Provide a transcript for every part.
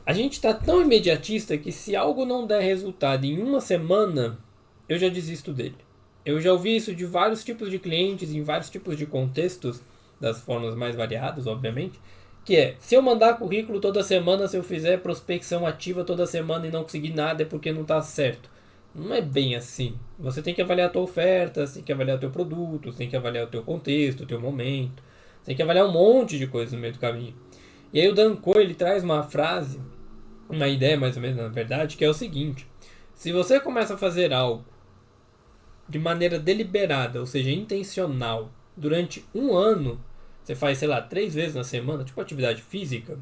A gente está tão imediatista que se algo não der resultado em uma semana, eu já desisto dele. Eu já ouvi isso de vários tipos de clientes, em vários tipos de contextos, das formas mais variadas, obviamente, que é, se eu mandar currículo toda semana, se eu fizer prospecção ativa toda semana e não conseguir nada, é porque não está certo. Não é bem assim. Você tem que avaliar a tua oferta, você tem que avaliar o teu produto, você tem que avaliar o teu contexto, o teu momento, você tem que avaliar um monte de coisas no meio do caminho. E aí o Dan Coe, ele traz uma frase, uma ideia mais ou menos, na verdade, que é o seguinte: se você começa a fazer algo de maneira deliberada, ou seja, intencional, durante um ano, você faz, sei lá, 3 vezes na semana, tipo atividade física,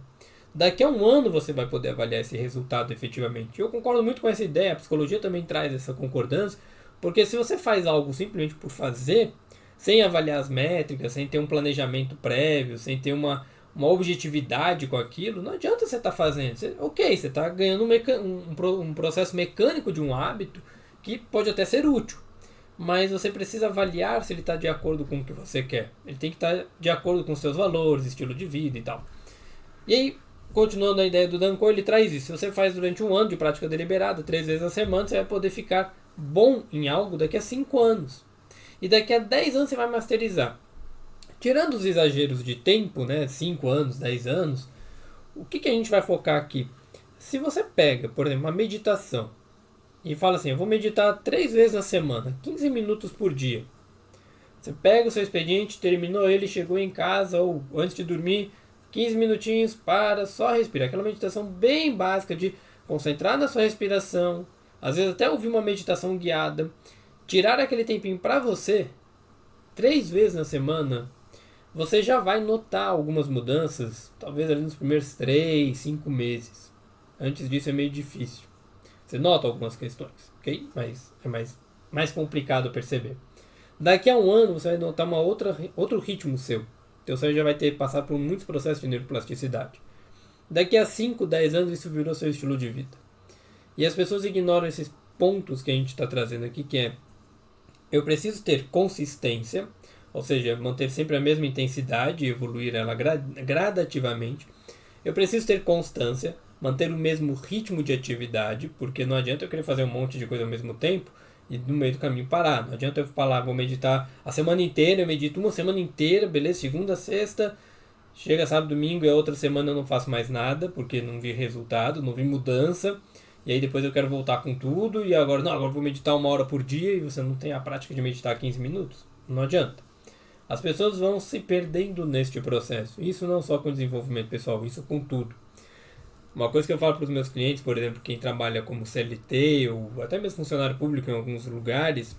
daqui a um ano você vai poder avaliar esse resultado efetivamente. Eu concordo muito com essa ideia, a psicologia também traz essa concordância, porque se você faz algo simplesmente por fazer, sem avaliar as métricas, sem ter um planejamento prévio, sem ter uma objetividade com aquilo, não adianta você estar fazendo. Ok, você está ganhando um processo mecânico de um hábito que pode até ser útil, mas você precisa avaliar se ele está de acordo com o que você quer. Ele tem que estar de acordo com os seus valores, estilo de vida e tal. E aí, continuando a ideia do Dan Coe, ele traz isso. Se você faz durante um ano de prática deliberada, 3 vezes na semana, você vai poder ficar bom em algo daqui a 5 anos. E daqui a 10 anos você vai masterizar. Tirando os exageros de tempo, né, 5 anos, 10 anos, o que a gente vai focar aqui? Se você pega, por exemplo, uma meditação e fala assim, eu vou meditar 3 vezes na semana, 15 minutos por dia. Você pega o seu expediente, terminou ele, chegou em casa ou antes de dormir, 15 minutinhos, para, só respirar. Aquela meditação bem básica de concentrar na sua respiração, às vezes até ouvir uma meditação guiada, tirar aquele tempinho para você, 3 vezes na semana, você já vai notar algumas mudanças, talvez ali nos primeiros 3, 5 meses. Antes disso é meio difícil. Você nota algumas questões, ok? Mas é mais complicado perceber. Daqui a um ano você vai notar outro ritmo seu. Então você já vai ter passado por muitos processos de neuroplasticidade. Daqui a 5, 10 anos isso virou seu estilo de vida. E as pessoas ignoram esses pontos que a gente está trazendo aqui, que é eu preciso ter consistência, ou seja, manter sempre a mesma intensidade e evoluir ela gradativamente. Eu preciso ter constância, manter o mesmo ritmo de atividade, porque não adianta eu querer fazer um monte de coisa ao mesmo tempo e no meio do caminho parar. Não adianta eu falar, vou meditar a semana inteira, eu medito uma semana inteira, beleza, segunda, sexta, chega sábado, domingo e a outra semana eu não faço mais nada, porque não vi resultado, não vi mudança, e aí depois eu quero voltar com tudo, e agora não, agora eu vou meditar 1 hora por dia, e você não tem a prática de meditar 15 minutos. Não adianta. As pessoas vão se perdendo neste processo. Isso não só com desenvolvimento pessoal, isso com tudo. Uma coisa que eu falo para os meus clientes, por exemplo, quem trabalha como CLT ou até mesmo funcionário público em alguns lugares,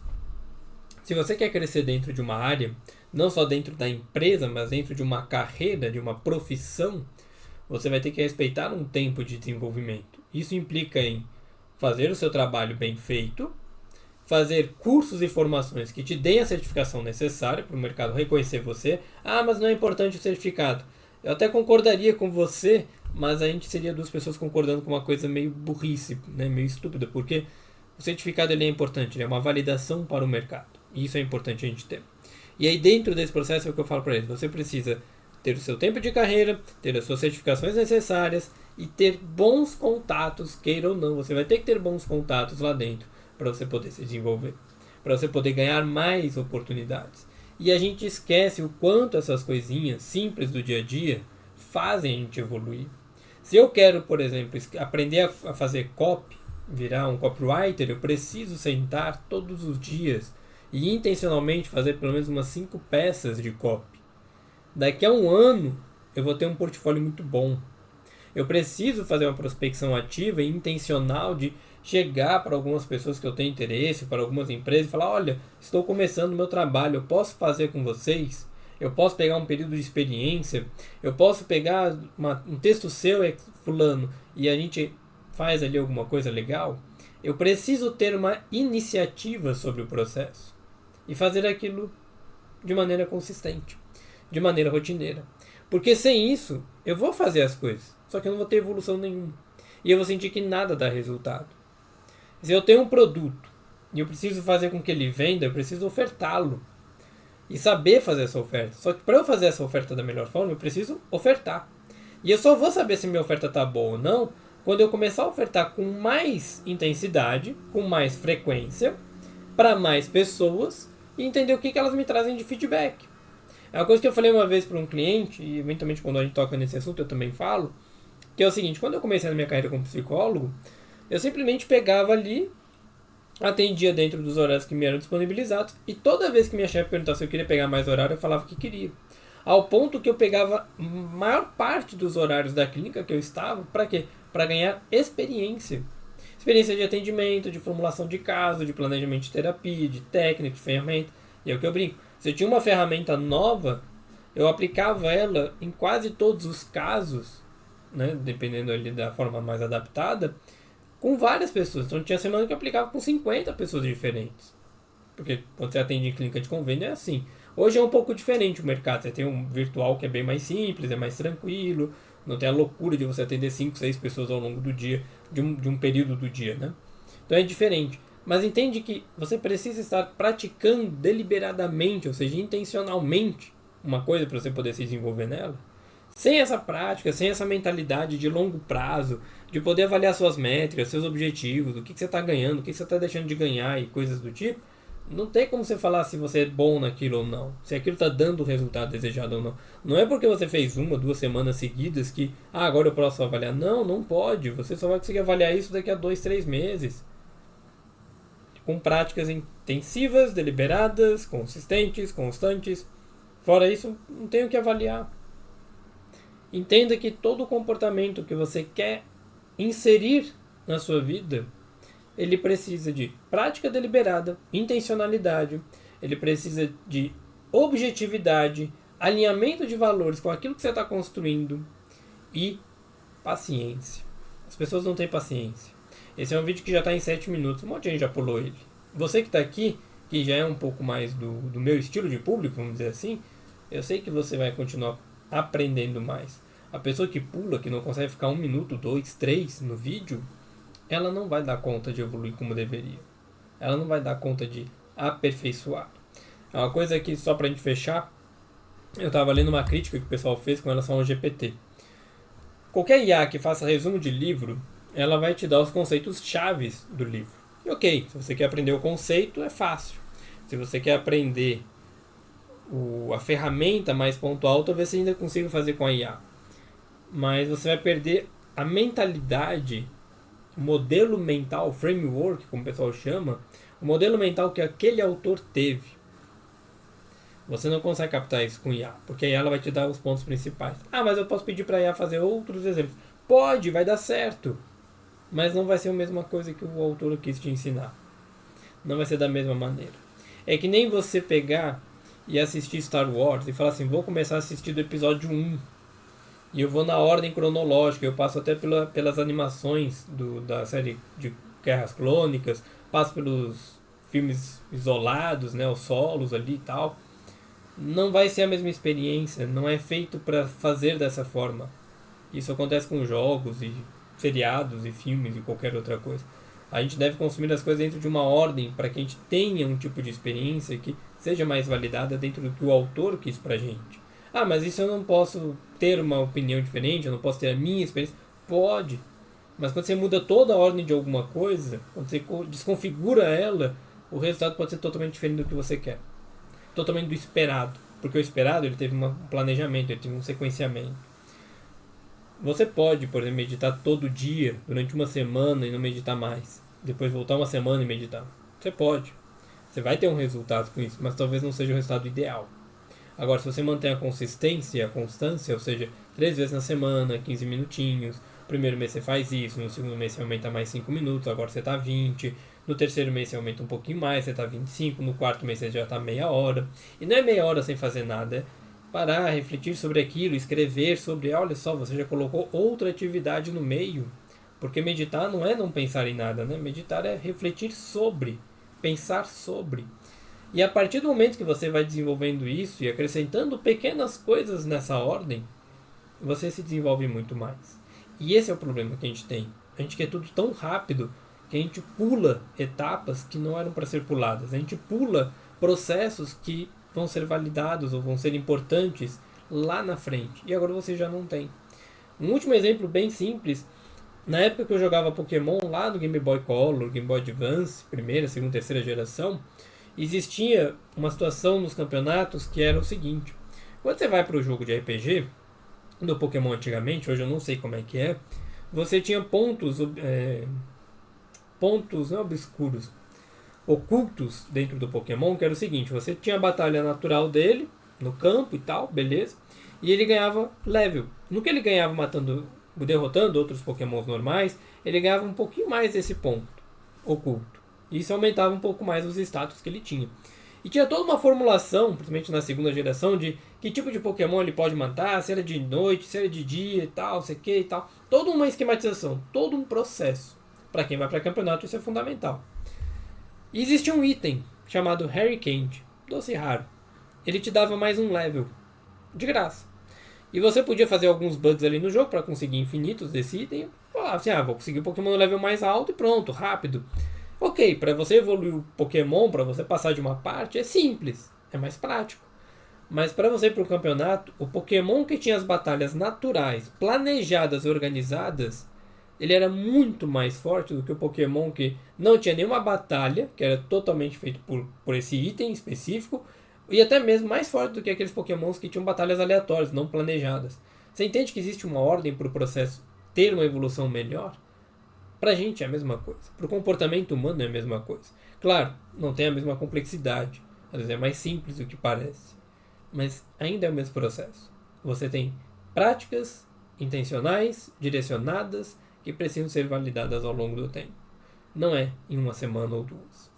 se você quer crescer dentro de uma área, não só dentro da empresa, mas dentro de uma carreira, de uma profissão, você vai ter que respeitar um tempo de desenvolvimento. Isso implica em fazer o seu trabalho bem feito, fazer cursos e formações que te deem a certificação necessária para o mercado reconhecer você. Ah, mas não é importante o certificado. Eu até concordaria com você, mas a gente seria duas pessoas concordando com uma coisa meio burrice, né? Meio estúpida, porque o certificado ele é importante, ele é uma validação para o mercado. E isso é importante a gente ter. E aí dentro desse processo é o que eu falo para eles, você precisa ter o seu tempo de carreira, ter as suas certificações necessárias e ter bons contatos, queira ou não, você vai ter que ter bons contatos lá dentro para você poder se desenvolver, para você poder ganhar mais oportunidades. E a gente esquece o quanto essas coisinhas simples do dia a dia fazem a gente evoluir. Se eu quero, por exemplo, aprender a fazer copy, virar um copywriter, eu preciso sentar todos os dias e intencionalmente fazer pelo menos umas 5 peças de copy. Daqui a um ano eu vou ter um portfólio muito bom. Eu preciso fazer uma prospecção ativa e intencional de chegar para algumas pessoas que eu tenho interesse, para algumas empresas e falar, olha, estou começando o meu trabalho, eu posso fazer com vocês? Eu posso pegar um período de experiência? Eu posso pegar um texto seu, fulano, e a gente faz ali alguma coisa legal? Eu preciso ter uma iniciativa sobre o processo e fazer aquilo de maneira consistente, de maneira rotineira. Porque sem isso, eu vou fazer as coisas, só que eu não vou ter evolução nenhuma. E eu vou sentir que nada dá resultado. Se eu tenho um produto e eu preciso fazer com que ele venda, eu preciso ofertá-lo. E saber fazer essa oferta. Só que para eu fazer essa oferta da melhor forma, eu preciso ofertar. E eu só vou saber se minha oferta está boa ou não quando eu começar a ofertar com mais intensidade, com mais frequência, para mais pessoas e entender o que elas me trazem de feedback. É uma coisa que eu falei uma vez para um cliente, e eventualmente quando a gente toca nesse assunto eu também falo, que é o seguinte: quando eu comecei a minha carreira como psicólogo, eu simplesmente pegava ali, atendia dentro dos horários que me eram disponibilizados, e toda vez que minha chefe perguntava se eu queria pegar mais horário, eu falava que queria. Ao ponto que eu pegava a maior parte dos horários da clínica que eu estava, para quê? Para ganhar experiência. Experiência de atendimento, de formulação de caso, de planejamento de terapia, de técnica, de ferramenta. E é o que eu brinco. Se eu tinha uma ferramenta nova, eu aplicava ela em quase todos os casos, né, dependendo ali da forma mais adaptada, com várias pessoas. Então tinha semana que eu aplicava com 50 pessoas diferentes. Porque quando você atende em clínica de convênio é assim. Hoje é um pouco diferente o mercado. Você tem um virtual que é bem mais simples, é mais tranquilo. Não tem a loucura de você atender 5, 6 pessoas ao longo do dia, de um período do dia, né? Então é diferente. Mas entende que você precisa estar praticando deliberadamente, ou seja, intencionalmente, uma coisa para você poder se desenvolver nela. Sem essa prática, sem essa mentalidade de longo prazo, de poder avaliar suas métricas, seus objetivos, o que você está ganhando, o que você está deixando de ganhar e coisas do tipo, não tem como você falar se você é bom naquilo ou não, se aquilo está dando o resultado desejado ou não. Não é porque você fez 1, 2 semanas seguidas que agora eu posso avaliar. Não, não pode. Você só vai conseguir avaliar isso daqui a 2, 3 meses. Com práticas intensivas, deliberadas, consistentes, constantes. Fora isso, não tem o que avaliar. Entenda que todo comportamento que você quer inserir na sua vida, ele precisa de prática deliberada, intencionalidade, ele precisa de objetividade, alinhamento de valores com aquilo que você está construindo e paciência. As pessoas não têm paciência. Esse é um vídeo que já está em 7 minutos, um monte de gente já pulou ele. Você que está aqui, que já é um pouco mais do meu estilo de público, vamos dizer assim, eu sei que você vai continuar aprendendo mais. A pessoa que pula, que não consegue ficar 1 minuto, 2, 3 no vídeo, ela não vai dar conta de evoluir como deveria. Ela não vai dar conta de aperfeiçoar. É uma coisa que, só pra gente fechar, eu estava lendo uma crítica que o pessoal fez com relação ao GPT. Qualquer IA que faça resumo de livro, ela vai te dar os conceitos chaves do livro. E ok, se você quer aprender o conceito, é fácil. Se você quer aprender a ferramenta mais pontual, talvez você ainda consiga fazer com a IA. Mas você vai perder a mentalidade, o modelo mental, framework, como o pessoal chama, o modelo mental que aquele autor teve. Você não consegue captar isso com IA, porque a IA ela vai te dar os pontos principais. Ah, mas eu posso pedir para a IA fazer outros exemplos. Pode, vai dar certo. Mas não vai ser a mesma coisa que o autor quis te ensinar. Não vai ser da mesma maneira. É que nem você pegar e assistir Star Wars e falar assim, vou começar a assistir do episódio 1. E eu vou na ordem cronológica, eu passo até pelas animações da série de Guerras Clônicas, passo pelos filmes isolados, né, os solos ali e tal. Não vai ser a mesma experiência, não é feito para fazer dessa forma. Isso acontece com jogos e seriados e filmes e qualquer outra coisa. A gente deve consumir as coisas dentro de uma ordem para que a gente tenha um tipo de experiência que seja mais validada dentro do que o autor quis pra gente. Ah, mas isso eu não posso ter uma opinião diferente, eu não posso ter a minha experiência. Pode. Mas quando você muda toda a ordem de alguma coisa, quando você desconfigura ela, o resultado pode ser totalmente diferente do que você quer. Totalmente do esperado. Porque o esperado ele teve um planejamento, ele teve um sequenciamento. Você pode, por exemplo, meditar todo dia, durante uma semana e não meditar mais. Depois voltar uma semana e meditar. Você pode. Você vai ter um resultado com isso, mas talvez não seja o resultado ideal. Agora, se você mantém a consistência e a constância, ou seja, 3 vezes na semana, 15 minutinhos, no primeiro mês você faz isso, no segundo mês você aumenta mais 5 minutos, agora você está 20, no terceiro mês você aumenta um pouquinho mais, você está 25, no quarto mês você já está meia hora. E não é meia hora sem fazer nada, é parar, refletir sobre aquilo, escrever sobre, olha só, você já colocou outra atividade no meio. Porque meditar não é não pensar em nada, né? Meditar é refletir sobre, pensar sobre. E a partir do momento que você vai desenvolvendo isso e acrescentando pequenas coisas nessa ordem, você se desenvolve muito mais. E esse é o problema que a gente tem. A gente quer tudo tão rápido que a gente pula etapas que não eram para ser puladas. A gente pula processos que vão ser validados ou vão ser importantes lá na frente. E agora você já não tem. Um último exemplo bem simples. Na época que eu jogava Pokémon lá no Game Boy Color, Game Boy Advance, primeira, segunda, terceira geração, existia uma situação nos campeonatos que era o seguinte: quando você vai para o jogo de RPG, no Pokémon antigamente, hoje eu não sei como é que é, você tinha pontos não obscuros, ocultos dentro do Pokémon, que era o seguinte: você tinha a batalha natural dele, no campo e tal, beleza, e ele ganhava level. No que ele ganhava derrotando outros Pokémons normais, ele ganhava um pouquinho mais desse ponto oculto. Isso aumentava um pouco mais os status que ele tinha. E tinha toda uma formulação, principalmente na segunda geração, de que tipo de Pokémon ele pode matar, se era de noite, se era de dia e tal, sei que e tal. Toda uma esquematização, todo um processo. Para quem vai para campeonato, isso é fundamental. E existia um item chamado Harry Candy, doce raro. Ele te dava mais um level, de graça. E você podia fazer alguns bugs ali no jogo para conseguir infinitos desse item. Falava assim, vou conseguir o Pokémon no level mais alto e pronto, rápido. Ok, para você evoluir o Pokémon, para você passar de uma parte, é simples, é mais prático. Mas para você ir para o campeonato, o Pokémon que tinha as batalhas naturais, planejadas e organizadas, ele era muito mais forte do que o Pokémon que não tinha nenhuma batalha, que era totalmente feito por esse item específico, e até mesmo mais forte do que aqueles Pokémons que tinham batalhas aleatórias, não planejadas. Você entende que existe uma ordem para o processo ter uma evolução melhor? Pra gente é a mesma coisa. Pro comportamento humano é a mesma coisa. Claro, não tem a mesma complexidade. Às vezes é mais simples do que parece. Mas ainda é o mesmo processo. Você tem práticas intencionais, direcionadas, que precisam ser validadas ao longo do tempo. Não é em uma semana ou duas.